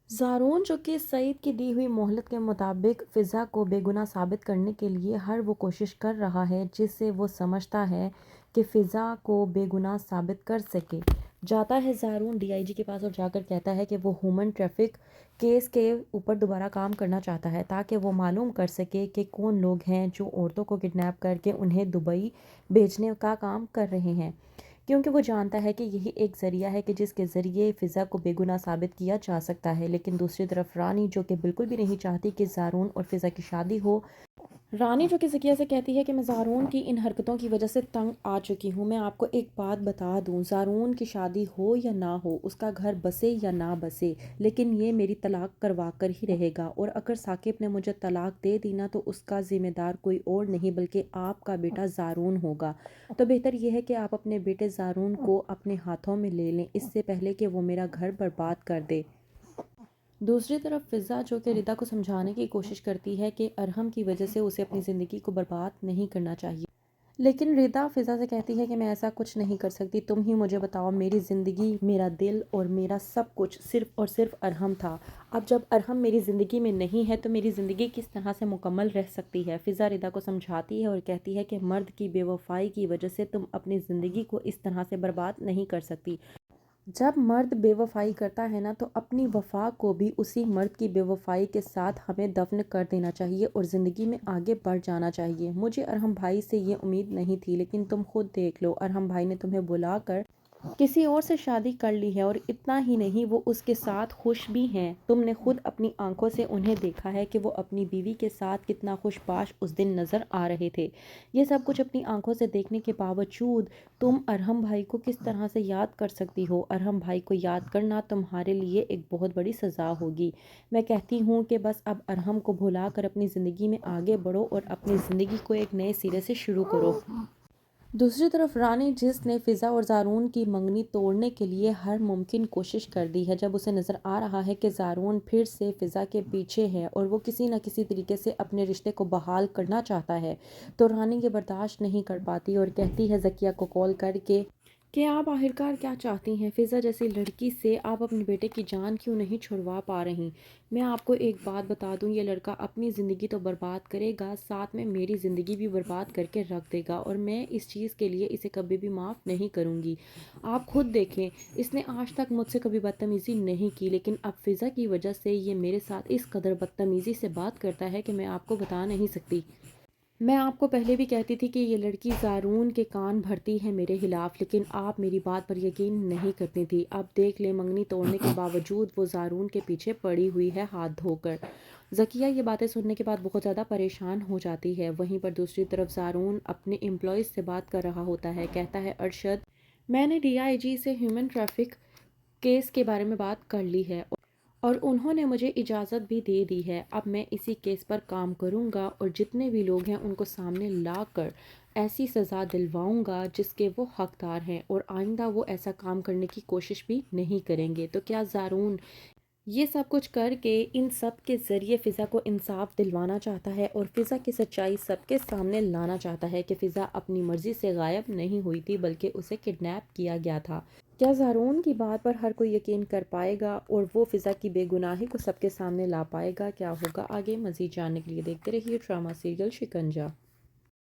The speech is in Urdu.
زارون جو کہ سعید کی دی ہوئی مہلت کے مطابق فضا کو بے گناہ ثابت کرنے کے لیے ہر وہ کوشش کر رہا ہے جس سے وہ سمجھتا ہے کہ فضا کو بے گناہ ثابت کر سکے، جاتا ہے زارون ڈی آئی جی کے پاس اور جا کر کہتا ہے کہ وہ ہیومن ٹریفک کیس کے اوپر دوبارہ کام کرنا چاہتا ہے تاکہ وہ معلوم کر سکے کہ کون لوگ ہیں جو عورتوں کو کڈنیپ کر کے انہیں دبئی بھیجنے کا کام کر رہے ہیں، کیونکہ وہ جانتا ہے کہ یہی ایک ذریعہ ہے کہ جس کے ذریعے فضا کو بے گناہ ثابت کیا جا سکتا ہے۔ لیکن دوسری طرف رانی جو کہ بالکل بھی نہیں چاہتی کہ زارون اور فضا کی شادی ہو، رانی جو کہ ذکیہ سے کہتی ہے کہ میں زارون کی ان حرکتوں کی وجہ سے تنگ آ چکی ہوں، میں آپ کو ایک بات بتا دوں، زارون کی شادی ہو یا نہ ہو، اس کا گھر بسے یا نہ بسے، لیکن یہ میری طلاق کروا کر ہی رہے گا، اور اگر ثاقب نے مجھے طلاق دے دی نا تو اس کا ذمہ دار کوئی اور نہیں بلکہ آپ کا بیٹا زارون ہوگا، تو بہتر یہ ہے کہ آپ اپنے بیٹے زارون کو اپنے ہاتھوں میں لے لیں اس سے پہلے کہ وہ میرا گھر برباد کر دے۔ دوسری طرف فضا جو کہ ردا کو سمجھانے کی کوشش کرتی ہے کہ ارحم کی وجہ سے اسے اپنی زندگی کو برباد نہیں کرنا چاہیے، لیکن ردا فضا سے کہتی ہے کہ میں ایسا کچھ نہیں کر سکتی، تم ہی مجھے بتاؤ، میری زندگی، میرا دل اور میرا سب کچھ صرف اور صرف ارحم تھا، اب جب ارحم میری زندگی میں نہیں ہے تو میری زندگی کس طرح سے مکمل رہ سکتی ہے۔ فضا ردا کو سمجھاتی ہے اور کہتی ہے کہ مرد کی بے وفائی کی وجہ سے تم اپنی زندگی کو اس طرح سے برباد نہیں کر سکتی، جب مرد بے وفائی کرتا ہے نا تو اپنی وفا کو بھی اسی مرد کی بے وفائی کے ساتھ ہمیں دفن کر دینا چاہیے اور زندگی میں آگے بڑھ جانا چاہیے۔ مجھے ارحم بھائی سے یہ امید نہیں تھی، لیکن تم خود دیکھ لو، ارحم بھائی نے تمہیں بلا کر کسی اور سے شادی کر لی ہے، اور اتنا ہی نہیں وہ اس کے ساتھ خوش بھی ہیں، تم نے خود اپنی آنکھوں سے انہیں دیکھا ہے کہ وہ اپنی بیوی کے ساتھ کتنا خوش باش اس دن نظر آ رہے تھے، یہ سب کچھ اپنی آنکھوں سے دیکھنے کے باوجود تم ارحم بھائی کو کس طرح سے یاد کر سکتی ہو؟ ارحم بھائی کو یاد کرنا تمہارے لیے ایک بہت بڑی سزا ہوگی، میں کہتی ہوں کہ بس اب ارحم کو بھلا کر اپنی زندگی میں آگے بڑھو اور اپنی زندگی کو ایک نئے سرے سے شروع کرو۔ دوسری طرف رانی جس نے فضا اور زارون کی منگنی توڑنے کے لیے ہر ممکن کوشش کر دی ہے، جب اسے نظر آ رہا ہے کہ زارون پھر سے فضا کے پیچھے ہے اور وہ کسی نہ کسی طریقے سے اپنے رشتے کو بحال کرنا چاہتا ہے، تو رانی یہ برداشت نہیں کر پاتی اور کہتی ہے ذکیہ کو کال کر کے کہ آپ آخرکار کیا چاہتی ہیں؟ فضا جیسی لڑکی سے آپ اپنے بیٹے کی جان کیوں نہیں چھڑوا پا رہی؟ میں آپ کو ایک بات بتا دوں، یہ لڑکا اپنی زندگی تو برباد کرے گا، ساتھ میں میری زندگی بھی برباد کر کے رکھ دے گا، اور میں اس چیز کے لیے اسے کبھی بھی معاف نہیں کروں گی۔ آپ خود دیکھیں، اس نے آج تک مجھ سے کبھی بدتمیزی نہیں کی، لیکن اب فضا کی وجہ سے یہ میرے ساتھ اس قدر بدتمیزی سے بات کرتا ہے کہ میں آپ کو بتا نہیں سکتی۔ میں آپ کو پہلے بھی کہتی تھی کہ یہ لڑکی زارون کے کان بھرتی ہے میرے خلاف، لیکن آپ میری بات پر یقین نہیں کرتی تھی، اب دیکھ لیں منگنی توڑنے کے باوجود وہ زارون کے پیچھے پڑی ہوئی ہے ہاتھ دھو کر۔ ذکیہ یہ باتیں سننے کے بعد بہت زیادہ پریشان ہو جاتی ہے، وہیں پر دوسری طرف زارون اپنے امپلائیز سے بات کر رہا ہوتا ہے، کہتا ہے ارشد، میں نے ڈی آئی جی سے ہیومن ٹریفک کیس کے بارے میں بات کر لی ہے اور انہوں نے مجھے اجازت بھی دے دی ہے، اب میں اسی کیس پر کام کروں گا اور جتنے بھی لوگ ہیں ان کو سامنے لا کر ایسی سزا دلواؤں گا جس کے وہ حقدار ہیں، اور آئندہ وہ ایسا کام کرنے کی کوشش بھی نہیں کریں گے۔ تو کیا زارون یہ سب کچھ کر کے ان سب کے ذریعے فضا کو انصاف دلوانا چاہتا ہے اور فضا کی سچائی سب کے سامنے لانا چاہتا ہے کہ فضا اپنی مرضی سے غائب نہیں ہوئی تھی بلکہ اسے کڈنیپ کیا گیا تھا؟ کیا زارون کی بات پر ہر کوئی یقین کر پائے گا اور وہ فضا کی بے گناہی کو سب کے سامنے لا پائے گا؟ کیا ہوگا آگے؟ مزید جاننے کے لیے دیکھتے رہیے ڈرامہ سیریل شکنجہ۔